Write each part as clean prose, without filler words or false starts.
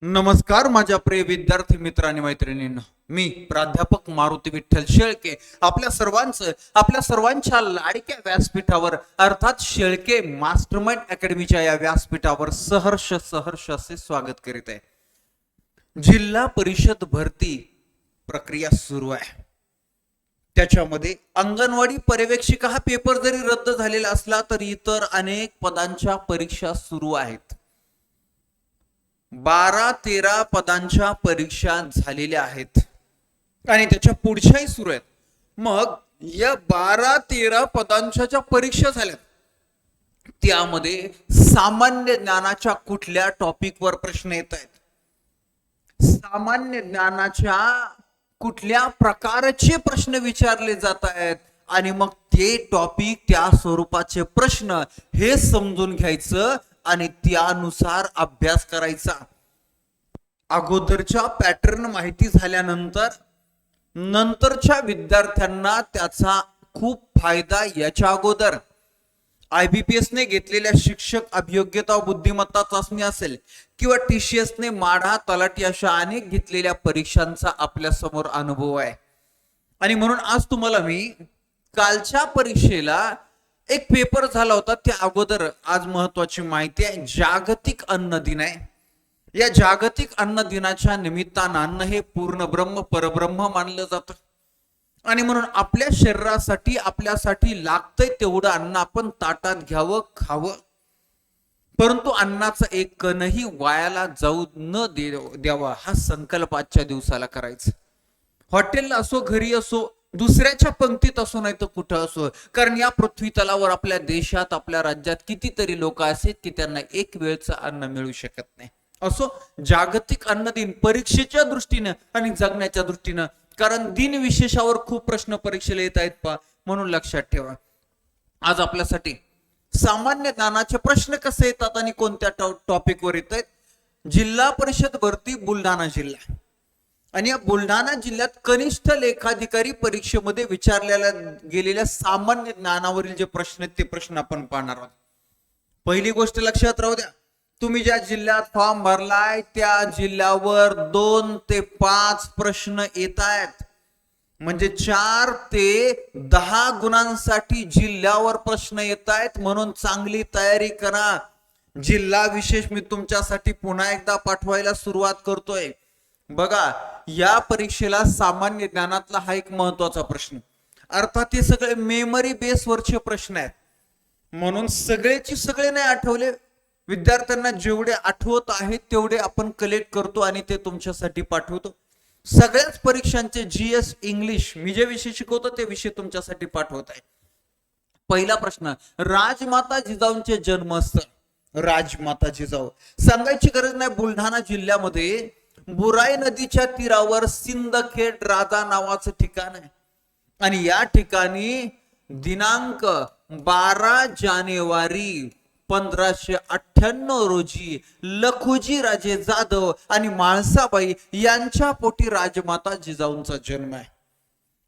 नमस्कार माझ्या प्रिय विद्यार्थी मित्र आणि मैत्रिणींनो, मी प्राध्यापक मारुती विठ्ठल शेळके आपल्या सर्वांच्या लाडक्या व्यासपीठावर अर्थात शेळके मास्टरमाइंड अकॅडमीच्या या व्यासपीठावर सहर्ष असे स्वागत करीत आहे. जिल्हा परिषद भरती प्रक्रिया सुरू आहे. त्याच्यामध्ये अंगणवाडी पर्यवेक्षिका हा पेपर जरी रद्द झालेला असला तरी इतर अनेक पदांच्या परीक्षा सुरू आहेत. 12-13 पदांच्या परीक्षा झालेल्या आहेत आणि त्याच्या पुढच्याही सुरू आहेत. मग या 12-13 पदांच्या ज्या परीक्षा झाल्यात त्यामध्ये सामान्य ज्ञानाच्या कुठल्या टॉपिकवर प्रश्न येत आहेत, सामान्य ज्ञानाच्या कुठल्या प्रकारचे प्रश्न विचारले जात आहेत आणि मग ते टॉपिक त्या स्वरूपाचे प्रश्न हे समजून घ्यायचं आणि त्यानुसार अभ्यास करायचा. अगोदरच्या पॅटर्न माहिती झाल्यानंतर नंतरच्या विद्यार्थ्यांना त्याचा खूप फायदा. याच्या अगोदर IBPS ने घेतलेल्या शिक्षक अभियोग्यता बुद्धिमत्ता चाचणी असेल किंवा TCS ने माढा तलाठी अशा अनेक घेतलेल्या परीक्षांचा आपल्या समोर अनुभव आहे. आणि म्हणून आज तुम्हाला मी कालच्या परीक्षेला एक पेपर झाला होता त्या अगोदर आज महत्वाची माहिती आहे. जागतिक अन्न दिन आहे. या जागतिक अन्न दिनाच्या निमित्तानं अन्न हे पूर्ण ब्रह्म परब्रह्म मानलं जातं आणि म्हणून आपल्या शरीरासाठी आपल्यासाठी लागतंय तेवढं अन्न आपण ताटात घ्यावं, खावं. परंतु अन्नाचा एक कणही वायाला जाऊ न द्यावा हा संकल्प आजच्या दिवसाला करायचा. हॉटेलला असो, घरी असो, दुसऱ्याच्या पंक्तीत असो, नाही तर कुठं असो, कारण या पृथ्वी तलावर आपल्या देशात आपल्या राज्यात कितीतरी लोक आहेत की त्यांना एक वेळचं अन्न मिळू शकत नाही. असो, जागतिक अन्न दिन परीक्षेच्या दृष्टीनं आणि जगण्याच्या दृष्टीनं, कारण दिन विशेषावर खूप प्रश्न परीक्षेला येत आहेत पा, म्हणून लक्षात ठेवा. आज आपल्यासाठी सामान्य ज्ञानाचे प्रश्न कसे येतात आणि कोणत्या टॉपिकवर येत आहेत. जिल्हा परिषद भरती बुलढाणा जिल्हा आणि या बुलढाणा जिल्ह्यात कनिष्ठ लेखाधिकारी परीक्षेमध्ये विचारलेल्या गेलेल्या सामान्य ज्ञानावरील जे प्रश्न आहेत ते प्रश्न आपण पाहणार आहोत. पहिली गोष्ट लक्षात राहू द्या, तुम्ही ज्या जिल्ह्यात फॉर्म भरलाय त्या जिल्ह्यावर 2 ते 5 प्रश्न येत आहेत. म्हणजे 4 ते 10 गुणांसाठी जिल्ह्यावर प्रश्न येत आहेत. म्हणून चांगली तयारी करा. जिल्हा विशेष मी तुमच्यासाठी पुन्हा एकदा पाठवायला सुरुवात करतोय. बघा, या परीक्षेला सामान्य ज्ञानातला हा एक महत्वाचा प्रश्न, अर्थात हे सगळे मेमरी बेसवरचे प्रश्न आहेत. म्हणून सगळेची सगळे नाही आठवले, विद्यार्थ्यांना जेवढे आठवत आहेत तेवढे आपण कलेक्ट करतो आणि ते तुमच्यासाठी पाठवतो. सगळ्याच परीक्षांचे GS इंग्लिश मी जे विषय शिकवतो ते विषय तुमच्यासाठी पाठवत आहे. पहिला प्रश्न, राजमाता जिजाऊंचे जन्मस्थळ. राजमाता जिजाऊ सांगायची गरज नाही, बुलढाणा जिल्ह्यामध्ये बुराई नदीच्या तीरावर सिंदखेड राजा नावाचं ठिकाण आहे आणि या ठिकाणी दिनांक 12 जानेवारी 1598 रोजी लखुजी राजे जाधव आणि माळसाबाई यांच्या पोटी राजमाता जिजाऊंचा जन्म आहे.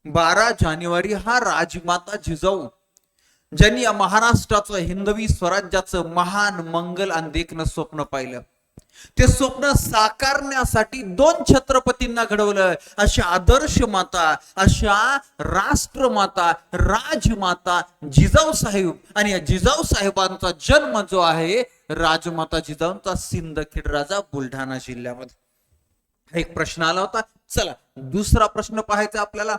12 जानेवारी हा राजमाता जिजाऊ ज्यांनी या महाराष्ट्राचं हिंदवी स्वराज्याचं महान मंगल आणि देखणं स्वप्न पाहिलं, ते स्वप्न साकारण्यासाठी 2 छत्रपतींना घडवलं. अशा आदर्श माता, अशा राष्ट्रमाता, राजमाता जिजाऊ साहेब आणि या जिजाऊ साहेबांचा जन्म जो आहे राजमाता जिजाऊंचा सिंदखेड राजा बुलढाणा जिल्ह्यामध्ये. एक प्रश्न आला होता. चला दुसरा प्रश्न पाहायचा आपल्याला.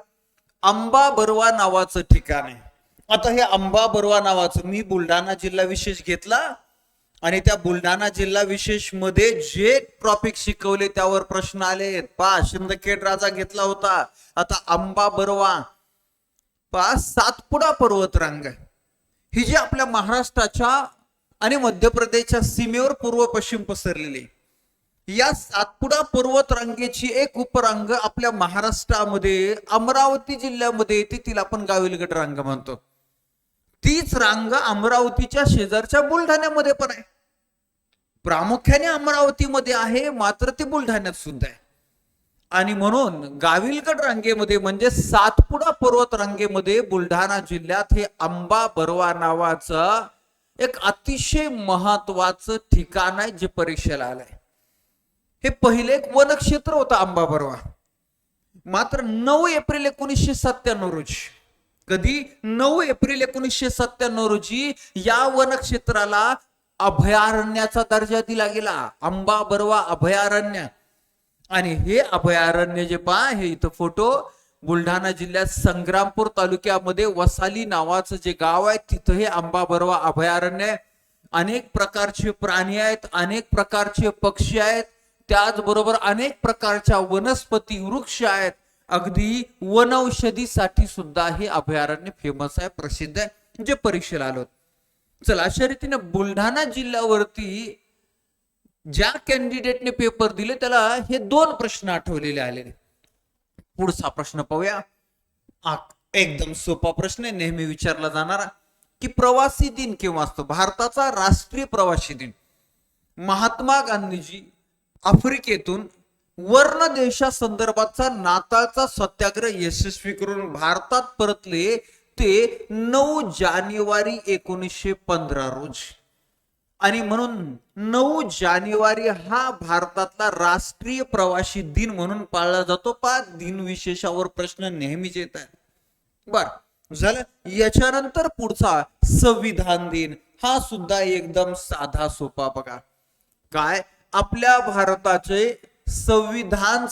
अंबा बर्वा नावाचं ठिकाण आहे. आता हे अंबा बर्वा नावाचं मी बुलढाणा जिल्हा विशेष घेतला आणि त्या बुलढाणा जिल्हा विशेष मध्ये जे टॉपिक शिकवले त्यावर प्रश्न आले. पा सिंदखेड राजा घेतला होता. आता अंबा बर्वा पा सातपुडा पर्वत रांग ही जी आपल्या महाराष्ट्राच्या आणि मध्य प्रदेशच्या सीमेवर पूर्व पश्चिम पसरलेली, या सातपुडा पर्वत रांगेची एक उपरांग आपल्या महाराष्ट्रामध्ये अमरावती जिल्ह्यामध्ये येते, तिला आपण गाविलगड रांग म्हणतो. तीच रांग अमरावतीच्या शेजारच्या बुलढाण्यामध्ये पण आहे. प्रामुख्याने अमरावतीमध्ये आहे, मात्र ती बुलढाण्यात सुद्धा आहे. आणि म्हणून गाविलगड रांगेमध्ये म्हणजे सातपुडा पर्वत रांगेमध्ये बुलढाणा जिल्ह्यात हे अंबा बर्वा नावाचं एक अतिशय महत्वाचं ठिकाण आहे जे परीक्षेला आलंय. हे पहिले एक वनक्षेत्र होतं आंबा बरवा. मात्र 9 एप्रिल 1997 रोजी, कधी 9 एप्रिल 1997 रोजी या वनक्षेत्राला अभयारण्याचा दर्जा दिला गेला, आंबा बरवा अभयारण्य. आणि हे अभयारण्य जे पहा, हे इथं फोटो, बुलढाणा जिल्ह्यात संग्रामपूर तालुक्यामध्ये वसाली नावाचं जे गाव आहे तिथं हे आंबा बरवा अभयारण्य. अनेक प्रकारचे प्राणी आहेत, अनेक प्रकारचे पक्षी आहेत, त्याचबरोबर अनेक प्रकारच्या वनस्पती वृक्ष आहेत. अगदी वनौषधीसाठी सुद्धा हे अभयारण्य फेमस आहे, प्रसिद्ध आहे, जे परीक्षेला आलो. चला, अशा रीतीने बुलढाणा जिल्ह्यावरती ज्या कॅन्डिडेटने पेपर दिले त्याला हे 2 प्रश्न आठवलेले आलेले. पुढचा प्रश्न पाहूया. एकदम सोपा प्रश्न आहे, नेहमी विचारला जाणारा, की प्रवासी दिन केव्हा असतो? भारताचा राष्ट्रीय प्रवासी दिन. महात्मा गांधीजी आफ्रिकेतून वर्ण देशासंदर्भातचा नाताळचा सत्याग्रह यशस्वी करून भारतात परतले ते 9 जानेवारी 1915 रोजी. आणि म्हणून 9 जानेवारी हा भारतातला राष्ट्रीय प्रवासी दिन म्हणून पाळला जातो. 5 दिन विशेषावर प्रश्न नेहमीच येत आहे. बर झालं. याच्यानंतर पुढचा संविधान दिन, हा सुद्धा एकदम साधा सोपा. बघा काय, आपल्या भारताचे संविधान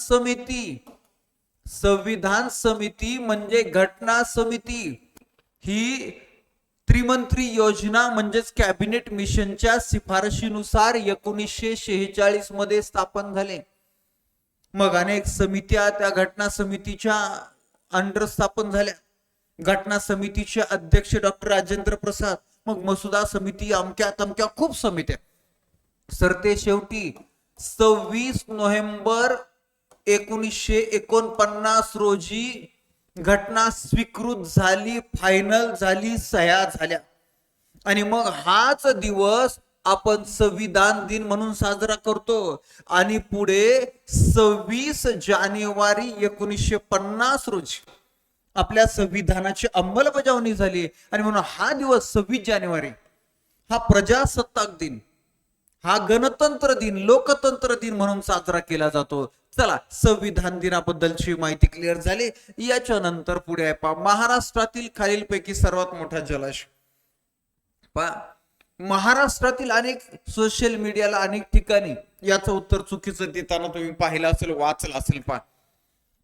समिती म्हणजे घटना समिती, ही त्रिमंत्री योजना म्हणजेच कॅबिनेट मिशनच्या शिफारशीनुसार 1946 मध्ये स्थापन झाले. मग अनेक समित्या त्या घटना समितीच्या अंडर स्थापन झाल्या. घटना समितीचे अध्यक्ष डॉक्टर राजेंद्र प्रसाद, मग मसुदा समिती, अमक्या तमक्या खूप समित्या. सरते शेवटी 26 नोव्हेंबर 1949 रोजी घटना स्वीकृत झाली, फायनल झाली, सह्या झाल्या. आणि मग हाच दिवस आपण संविधान दिन म्हणून साजरा करतो. आणि पुढे 26 जानेवारी 1950 रोजी आपल्या संविधानाची अंमलबजावणी झाली. आणि म्हणून हा दिवस 26 जानेवारी हा प्रजासत्ताक दिन, हा गणतंत्र दिन, लोकतंत्र दिन म्हणून साजरा केला जातो. चला, संविधान दिनाबद्दलची माहिती क्लिअर झाली. याच्या नंतर पुढे आहे पहा, महाराष्ट्रातील खालीलपैकी सर्वात मोठा जलाशय. पहा, महाराष्ट्रातील अनेक सोशल मीडियाला अनेक ठिकाणी याचं उत्तर चुकीचं देताना तुम्ही पाहिलं असेल, वाचलं असेल. पहा,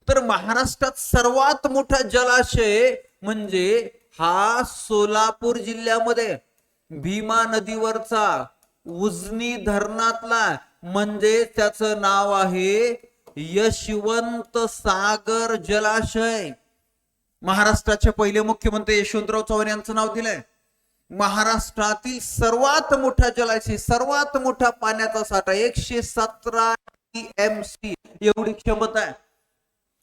तर महाराष्ट्रात सर्वात मोठा जलाशय म्हणजे हा सोलापूर जिल्ह्यामध्ये भीमा नदीवरचा उजनी धरणातला, म्हणजे त्याचं नाव आहे यशवंत सागर जलाशय. महाराष्ट्राचे पहिले मुख्यमंत्री यशवंतराव चव्हाण यांचं नाव दिलंय. महाराष्ट्रातील सर्वात मोठा जलाशय, सर्वात मोठा पाण्याचा साठा 117 TMC एवढी क्षमता आहे.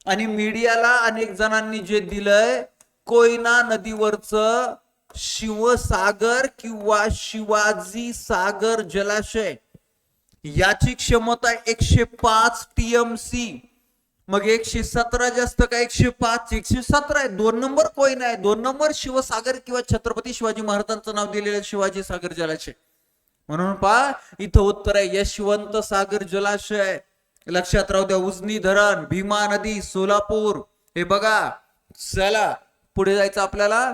आणि मीडियाला अनेक जणांनी जे दिलंय, कोयना नदीवरचं शिवसागर किंवा शिवाजी सागर जलाशय, याची क्षमता 105 TMC. मग 117 जास्त का 105? 117 आहे. 2 नंबर कोयना आहे, 2 नंबर शिवसागर किंवा छत्रपती शिवाजी महाराजांचं नाव दिलेलं शिवाजी सागर जलाशय. म्हणून पहा, इथं उत्तर आहे यशवंत सागर जलाशय. लक्षात राहू द्या. उजनी धरण, भीमा नदी, सोलापूर, हे बघा. चला पुढे जायचं आपल्याला.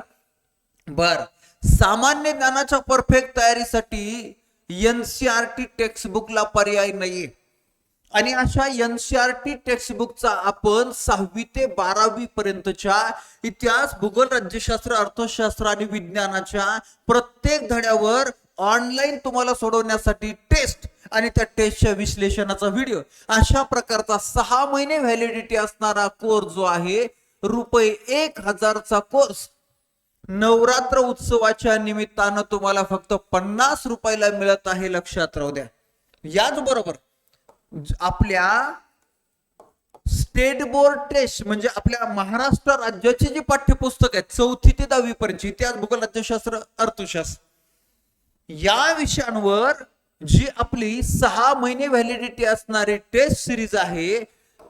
बर, सामान्य ज्ञानाच्या परफेक्ट तयारीसाठी NCERT टेक्स्टबुकला पर्याय नाहीये. आणि अशा NCERT टेक्स्टबुकचा आपण 6वी ते 12वी पर्यंतच्या इतिहास, भूगोल, राज्यशास्त्र, अर्थशास्त्र आणि विज्ञानाच्या प्रत्येक धड्यावर ऑनलाईन तुम्हाला सोडवण्यासाठी टेस्ट आणि त्या टेस्टच्या विश्लेषणाचा व्हिडिओ, अशा प्रकारचा 6 महिने व्हॅलिडिटी असणारा कोर्स जो आहे, ₹1000चा कोर्स नवरात्र उत्सवाच्या निमित्तानं तुम्हाला फक्त ₹50 मिळत आहे. लक्षात राहू द्या. याच बरोबर आपल्या स्टेट बोर्ड टेस्ट म्हणजे आपल्या महाराष्ट्र राज्याची जी पाठ्यपुस्तक आहेत 4थी ते 10वी पर्यंत, इतिहास, भूगोल, राज्यशास्त्र, अर्थशास्त्र, या विषयांवर जी आपली 6 महिने व्हॅलिडिटी असणारी टेस्ट सिरीज आहे,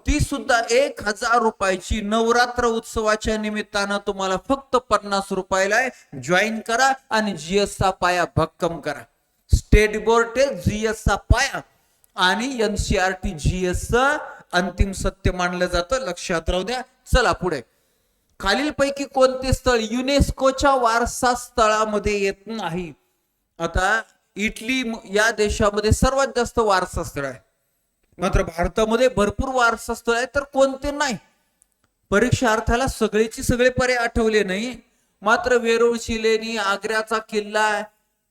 ती सुद्धा ₹1000ची नवरात्र उत्सवाच्या निमित्तानं तुम्हाला फक्त ₹50 जॉईन करा आणि GS चा पाया भक्कम करा. स्टेट बोर्ड टेस्ट, GS चा पाया आणि NCERT GS अंतिम सत्य मानलं जातं, लक्षात राहू द्या. चला पुढे. खालीलपैकी कोणते स्थळ युनेस्कोच्या वारसा स्थळामध्ये येत नाही? आता इटली या देशामध्ये सर्वात जास्त वारसा स्थळ आहे, मात्र भारतामध्ये भरपूर वारसा स्थळ आहे, तर कोणते नाही? परीक्षार्थाला सगळेची सगळे पर्याय आठवले नाही, मात्र वेरूळची लेणी, आग्र्याचा किल्ला,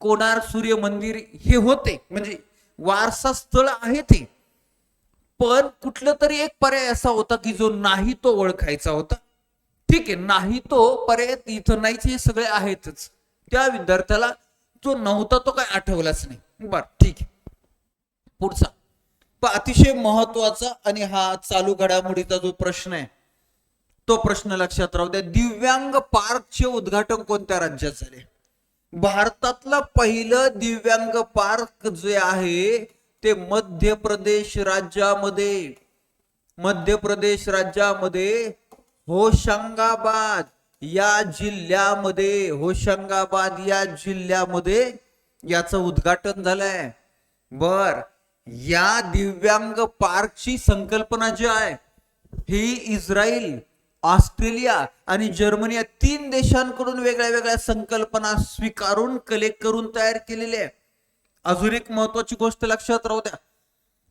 कोणार्क सूर्य मंदिर हे होते, म्हणजे वारसा स्थळ आहे ते. पण कुठलं तरी एक पर्याय असा होता की जो नाही तो ओळखायचा होता. ठीक आहे, नाही तो पर्याय इथं नाहीच, हे सगळे आहेतच. त्या विद्यार्थ्याला जो नव्हता तो काय आठवलाच नाही. बर ठीक आहे. पुढचा अतिशय महत्वाचा आणि हा चालू घडामोडीचा जो प्रश्न आहे तो प्रश्न लक्षात राहू द्या. दिव्यांग पार्कचे उद्घाटन कोणत्या राज्यात झाले? भारतातलं पहिलं दिव्यांग पार्क जे आहे ते मध्य प्रदेश राज्यामध्ये होशंगाबाद या जिल्ह्यामध्ये याचं उद्घाटन झालंय. बर, या दिव्यांग पार्कची संकल्पना जी आहे ही इस्रायल, ऑस्ट्रेलिया आणि जर्मनी या 3 देशांकडून वेगळ्या वेगळ्या संकल्पना स्वीकारून कलेक्ट करून तयार केलेली आहे. अजून एक महत्वाची गोष्ट लक्षात राहू द्या.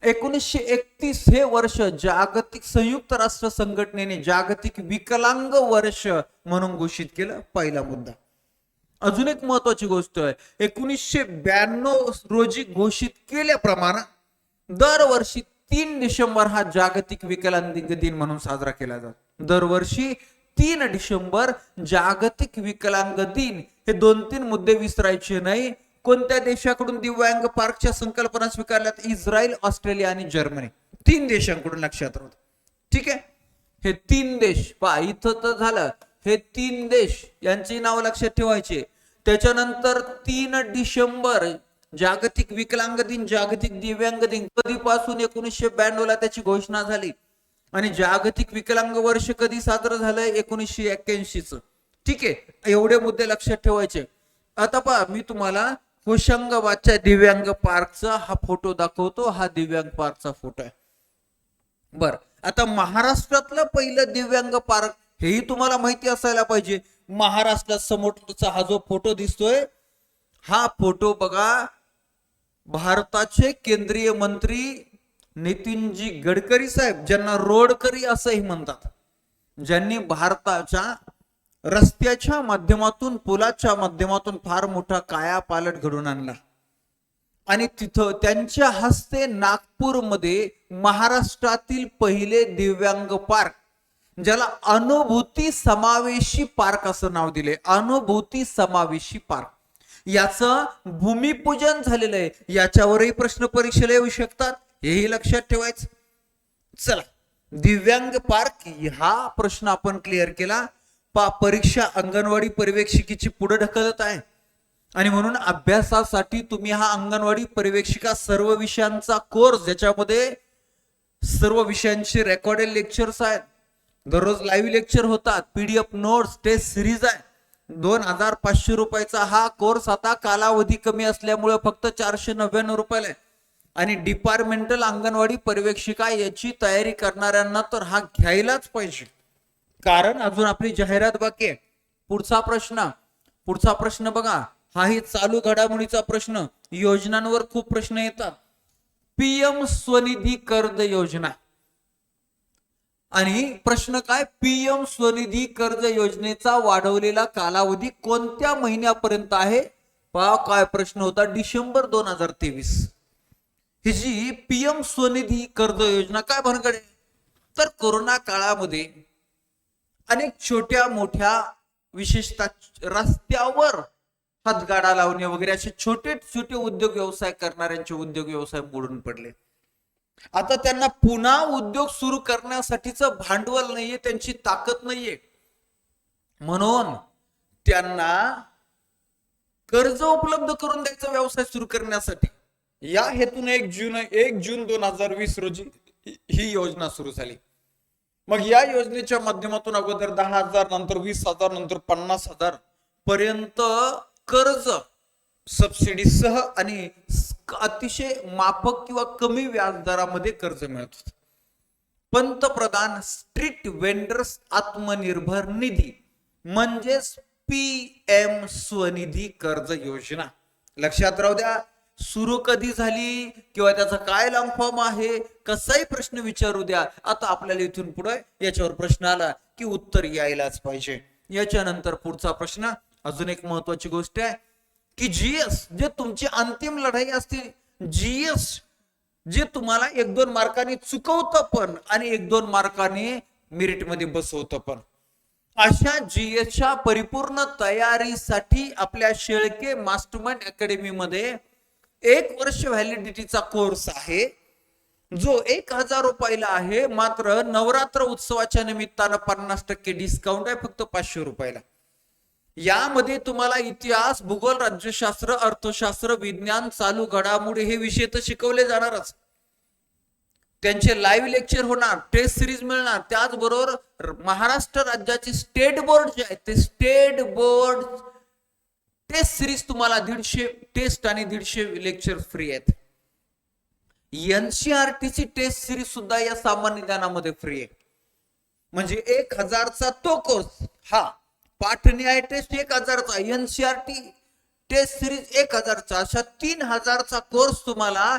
1931 हे वर्ष जागतिक संयुक्त राष्ट्र संघटनेने जागतिक विकलांग वर्ष म्हणून घोषित केलं. पहिला मुद्दा. अजून एक महत्वाची गोष्ट आहे, 1992 रोजी घोषित केल्याप्रमाणे दरवर्षी 3 डिसेंबर हा जागतिक विकलांग दिन म्हणून साजरा केला जातो. दरवर्षी 3 डिसेंबर जागतिक विकलांग दिन. हे 2-3 मुद्दे विसरायचे नाही. कोणत्या देशाकडून दिव्यांग पार्कच्या संकल्पना स्वीकारल्यात? इस्रायल, ऑस्ट्रेलिया आणि जर्मनी. 3 देशांकडून, लक्षात राहू. ठीक आहे, हे 3 देश पहा, इथं तर झालं. हे 3 देश यांची नाव लक्षात ठेवायचे. त्याच्यानंतर 3 डिसेंबर जागतिक विकलांग दिन, जागतिक दिव्यांग दिन कधीपासून? 1992 ला त्याची घोषणा झाली. आणि जागतिक विकलांग वर्ष कधी साजरं झालंय? 1981. ठीक आहे, एवढे मुद्दे लक्षात ठेवायचे. आता पहा, मी तुम्हाला होशंगाबादच्या दिव्यांग पार्कचा हा फोटो दाखवतो. हा दिव्यांग पार्कचा फोटो आहे. बर, आता महाराष्ट्रातलं पहिलं दिव्यांग पार्क हेही तुम्हाला माहिती असायला पाहिजे. महाराष्ट्रात समोरचा हा जो फोटो दिसतोय, हा फोटो बघा, भारताचे केंद्रीय मंत्री नितीनजी गडकरी साहेब, ज्यांना रोडकरी असंही म्हणतात, ज्यांनी भारताच्या रस्त्याच्या माध्यमातून, पुलाच्या माध्यमातून फार मोठा कायापालट घडवून आणला. आणि तिथं त्यांच्या हस्ते नागपूरमध्ये महाराष्ट्रातील पहिले दिव्यांग पार्क, ज्याला अनुभूती समावेशी पार्क असं नाव दिले, अनुभूती समावेशी पार्क, याचं भूमिपूजन झालेलं आहे. याच्यावरही प्रश्न परीक्षेला येऊ शकतात, हेही लक्षात ठेवायचं. चला, दिव्यांग पार्क हा प्रश्न आपण क्लिअर केला. परीक्षा अंगणवाडी पर्यवेक्षिकेची पुढे ढकलत आहे आणि म्हणून अभ्यासासाठी तुम्ही हा अंगणवाडी पर्यवेक्षिका सर्व विषयांचा कोर्स, ज्याच्यामध्ये सर्व विषयांचे रेकॉर्डेड लेक्चर्स आहेत, दररोज लाईव्ह लेक्चर होतात, PDF नोट्स, टेस्ट सिरीज आहे. 2500 रुपयाचा हा कोर्स आता कालावधी कमी असल्यामुळे फक्त 499 रुपयाला आहे. आणि डिपार्टमेंटल अंगणवाडी पर्यवेक्षिका याची तयारी करणाऱ्यांना तर हा घ्यायलाच पाहिजे, कारण अजून आपली जाहिरात बाकी आहे. पुढचा प्रश्न बघा, हाही चालू घडामोडीचा प्रश्न. योजनांवर खूप प्रश्न येतात. PM स्वनिधी कर्ज योजना, आणि प्रश्न काय? PM स्वनिधी कर्ज योजनेचा वाढवलेला कालावधी कोणत्या महिन्यापर्यंत आहे? पहा काय प्रश्न होता, डिसेंबर 2023. ही जी PM स्वनिधी कर्ज योजना काय भानगड आहे? तर कोरोना काळामध्ये अनेक छोट्या मोठ्या, विशेषतः रस्त्यावर हातगाडा लावणे वगैरे असे छोटे छोटे उद्योग व्यवसाय करणाऱ्यांचे उद्योग व्यवसाय मोडून पडले. आता त्यांना पुन्हा उद्योग सुरू करण्यासाठीचं भांडवल नाहीये, त्यांची ताकद नाहीये, म्हणून त्यांना कर्ज उपलब्ध करून द्यायचा व्यवसाय सुरू करण्यासाठी. या हेतूने 1 जून 2020 रोजी ही योजना सुरू झाली. मग या योजनेच्या माध्यमातून अगोदर 10,000, नंतर 20,000, नंतर 50,000 पर्यंत कर्ज सबसिडी सह आणि अतिशय माफक किंवा कमी व्याजदरामध्ये कर्ज मिळत होतं. पंतप्रधान स्ट्रीट वेंडर्स आत्मनिर्भर निधी म्हणजेच PM स्वनिधी कर्ज योजना. लक्षात राहू द्या, सुरू कधी झाली किंवा त्याचा काय लॉंग फॉर्म आहे, कसाही प्रश्न विचारू द्या, आता आपल्याला इथून पुढे याच्यावर प्रश्न आला की उत्तर यायलाच पाहिजे. याच्यानंतर पुढचा प्रश्न, अजून एक महत्वाची गोष्ट आहे की जीएस जे तुमची अंतिम लढाई असते, जीएस जे तुम्हाला 1-2 मार्कांनी चुकवतं पण आणि 1-2 मार्कांनी मेरिट मध्ये बसवतं पण, अशा जीएसच्या परिपूर्ण तयारीसाठी आपल्या शेळके मास्टरमाइंड अकॅडमी मध्ये 1 वर्ष व्हॅलिडिटीचा कोर्स आहे जो 1000 रुपयाला आहे. मात्र नवरात्र उत्सवाच्या निमित्तानं 50% डिस्काउंट आहे, फक्त 500 रुपयाला. यामध्ये तुम्हाला इतिहास, भूगोल, राज्यशास्त्र, अर्थशास्त्र, विज्ञान, चालू घडामोडी हे विषय तर शिकवले जाणारच. त्यांचे लाईव्ह लेक्चर होणार, टेस्ट सिरीज मिळणार. त्याचबरोबर महाराष्ट्र राज्याचे स्टेट बोर्ड जे आहे ते स्टेट बोर्ड टेस्ट सिरीज तुम्हाला 150 टेस्ट आणि 150 लेक्चर फ्री आहेत. NCERTची टेस्ट सिरीज सुद्धा या सामान्य ज्ञानामध्ये फ्री आहे. म्हणजे 1000चा तो कोर्स, हा पाठ न्याय टेस्ट 1000चा, NCERT टेस्ट सिरीज 1000चा, अशा 3000चा कोर्स तुम्हाला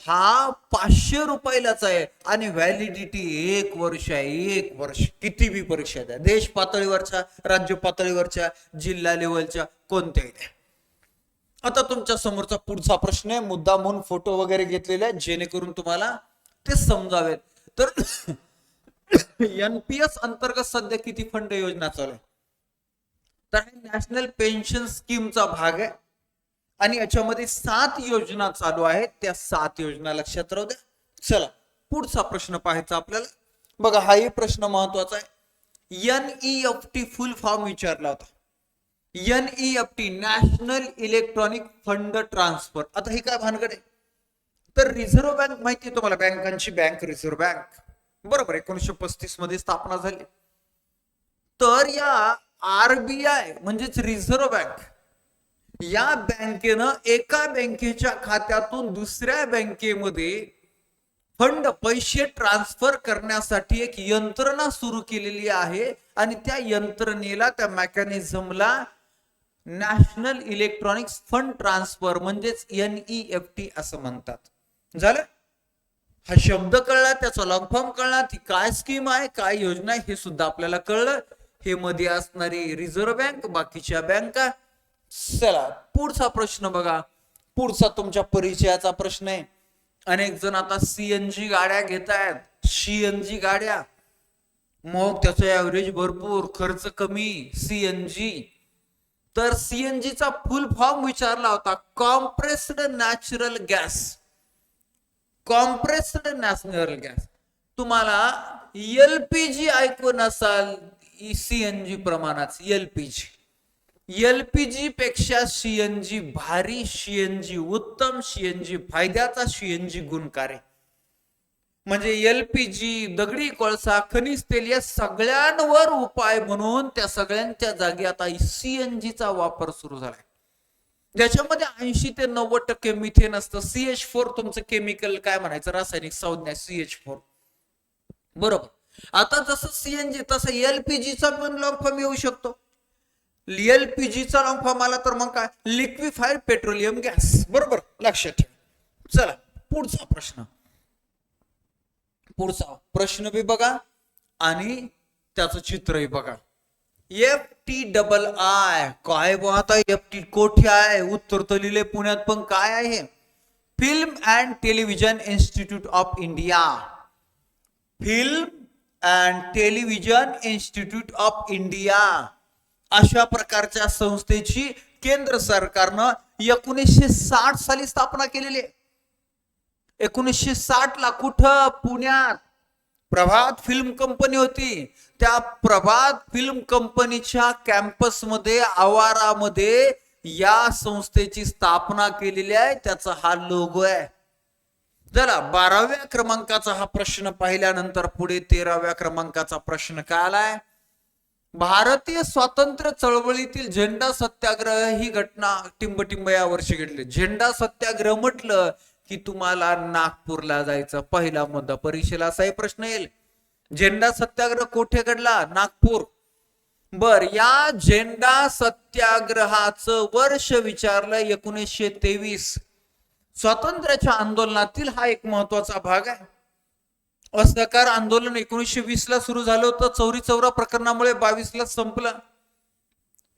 हा 500 रुपयालाच आहे आणि व्हॅलिडिटी 1 वर्ष आहे. 1 वर्ष, किती बी परीक्षा द्या, देश पातळीवरच्या, राज्य पातळीवरच्या, जिल्हा लेवलच्या, कोणत्याही द्या. आता तुमच्या समोरचा पुढचा प्रश्न आहे, मुद्दा म्हणून फोटो वगैरे घेतलेले आहेत जेणेकरून तुम्हाला ते समजावेत. तर NPS अंतर्गत सध्या किती फंड योजना चालू आहे? तर नॅशनल पेन्शन स्कीमचा भाग आहे आणि याच्यामध्ये 7 योजना चालू आहेत. त्या 7 योजना लक्षात राहू द्या. चला पुढचा प्रश्न पाहायचा आपल्याला. बघा, हाही प्रश्न महत्वाचा आहे. NEFT फुल फॉर्म विचारला होता. NEFT national electronic fund transfer. आता हे काय भानगड आहे? तर रिझर्व्ह बँक माहिती आहे तुम्हाला, बँकांची बँक रिझर्व्ह बँक, बरोबर, 1935 मध्ये स्थापना झाली. तर या RBI म्हणजेच रिझर्व्ह बँक, या बँकेनं एका बँकेच्या खात्यातून दुसऱ्या बँकेमध्ये फंड, पैसे ट्रान्सफर करण्यासाठी एक यंत्रणा सुरू केलेली आहे आणि त्या यंत्रणेला, त्या मेकॅनिझमला नॅशनल इलेक्ट्रॉनिक फंड ट्रान्सफर म्हणजेच NEFT असं म्हणतात. झालं? हा शब्द कळला, त्याचा लॉंग फॉर्म कळला, ती काय स्कीम आहे, काय योजना आहे हे सुद्धा आपल्याला कळलं. हे मध्ये असणारी रिझर्व्ह बँक, बाकीच्या बँका. चला पुढचा प्रश्न बघा. पुढचा तुमच्या परिचयाचा प्रश्न आहे. अनेक जण आता CNG गाड्या घेत आहेत, CNG गाड्या, मग त्याचं ऍव्हरेज भरपूर, खर्च कमी, CNG. तर CNGचा फुल फॉर्म विचारला होता, compressed natural gas. Compressed natural gas. तुम्हाला LPG ऐकून असाल, CNG प्रमाणात LPG पेक्षा CNG भारी, CNG उत्तम, CNG फायद्याचा, CNG गुणकारी. म्हणजे LPG, दगडी कोळसा, खनिज तेल या सगळ्यांवर उपाय म्हणून त्या सगळ्यांच्या जागी आता CNGचा वापर सुरू झालाय. ज्याच्यामध्ये 80 ते 90% मिथेन असतं. CH4 तुमचं केमिकल काय म्हणायचं, रासायनिक संज्ञा CH4, बरोबर. आता जसं CNG तसं LPGचा पण लॉंग फॉर्म येऊ शकतो. LPGचा लॉंग फॉर्म आला तर मग काय, लिक्विफाईड पेट्रोलियम गॅस, बरोबर, लक्षात ठेवा. चला पुढचा प्रश्न. पुढचा प्रश्न बी बघा आणि त्याचं चित्रही बघा. FTII काय पाहता, FT कोठे आहे? उत्तर तर लिहिले पुण्यात, पण काय आहे? Film and television institute of India. Film and television institute of India अशा प्रकारच्या संस्थेची केंद्र सरकारनं 1960 साली स्थापना केलेली आहे. 1960 ला कुठं? पुण्यात प्रभात फिल्म कंपनी होती. त्या प्रभात फिल्म कंपनीच्या कॅम्पस मध्ये, आवारामध्ये या संस्थेची स्थापना केलेली आहे. त्याचा हा लोगो आहे. चला 12व्या क्रमांकाचा हा प्रश्न पाहिल्यानंतर पुढे 13व्या क्रमांकाचा प्रश्न काय आलाय भारतीय स्वातंत्र्य चळवळीतील झेंडा सत्याग्रह ही घटना टिंबटिंब या वर्षी घडली. झेंडा सत्याग्रह म्हटलं की तुम्हाला नागपूरला जायचं. पहिला मुद्दा परीक्षेला असाही प्रश्न येईल. झेंडा सत्याग्रह कोठे घडला? नागपूर. बर, या झेंडा सत्याग्रहाचं वर्ष विचारलं 1923. स्वातंत्र्याच्या आंदोलनातील हा एक महत्वाचा भाग आहे. असहकार आंदोलन 1920 ला सुरू झालं होतं. चौरी चौरा प्रकरणामुळे 22 ला संपलं.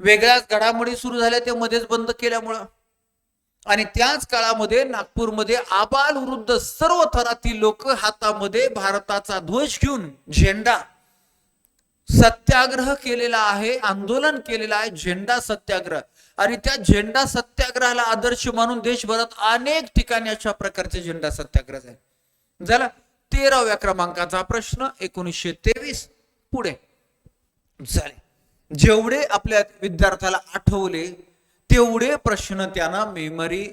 वेगळ्याच घडामोडी सुरू झाल्या ते मध्येच बंद केल्यामुळं. आणि त्याच काळामध्ये नागपूरमध्ये आबाल वृद्ध सर्व थरातील लोक हातामध्ये भारताचा ध्वज घेऊन झेंडा सत्याग्रह केलेला आहे, आंदोलन केलेला आहे, झेंडा सत्याग्रह. आणि त्या झेंडा सत्याग्रहाला आदर्श मानून देशभरात अनेक ठिकाणी अशा प्रकारचे झेंडा सत्याग्रह आहे. झाला 13व्या क्रमांकाचा प्रश्न 1923. पुढे झाले. जेवढे आपल्या विद्यार्थ्याला आठवले तेवढे प्रश्न त्यानं मेमरी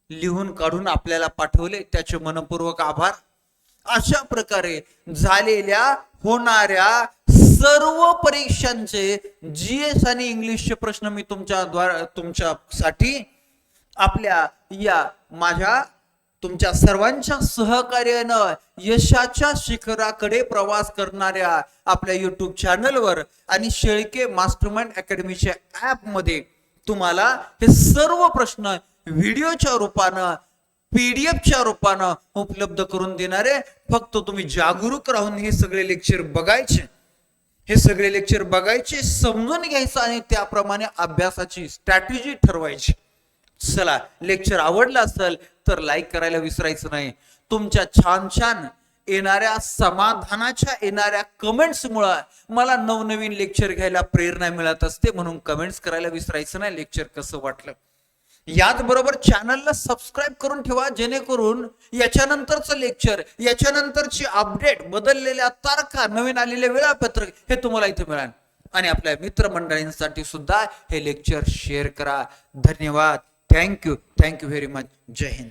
लिहून काढून आपल्याला पाठवले, त्याचे मनपूर्वक आभार. अशा प्रकारे झालेल्या होणाऱ्या सर्व परीक्षांचे जीएस आणि इंग्लिशचे प्रश्न मी तुमच्यासाठी आपल्या या माझ्या तुमच्या सर्वांच्या सहकार्यानं यशाच्या शिखराकडे प्रवास करणाऱ्या आपल्या युट्यूब चॅनलवर आणि शेळके मास्टरमाइंड अकॅडमीच्या ऍप मध्ये तुम्हाला हे सर्व प्रश्न व्हिडिओच्या रूपानं पीडीएफच्या रूपानं उपलब्ध करून देणारे. फक्त तुम्ही जागरूक राहून हे सगळे लेक्चर बघायचे, हे सगळे लेक्चर बघायचे, समजून घ्यायचं आणि त्याप्रमाणे अभ्यासाची स्ट्रॅटेजी ठरवायची. चला, लेक्चर आवडलं असेल तर लाईक करायला विसरायचं नाही. तुमच्या छान छान येणाऱ्या समाधानाच्या येणाऱ्या कमेंट्स मुळे मला नवनवीन लेक्चर घ्यायला प्रेरणा मिळत असते. म्हणून कमेंट्स करायला विसरायचं नाही लेक्चर कसं वाटलं. याच बरोबर चॅनलला सबस्क्राईब करून ठेवा, जेणेकरून याच्यानंतरचं लेक्चर, याच्यानंतरची अपडेट, बदललेल्या तारखा, नवीन आलेले वेळापत्रक हे तुम्हाला इथे मिळेल. आणि आपल्या मित्रमंडळींसाठी सुद्धा हे लेक्चर शेअर करा. धन्यवाद. Thank you very much. जय हिंद.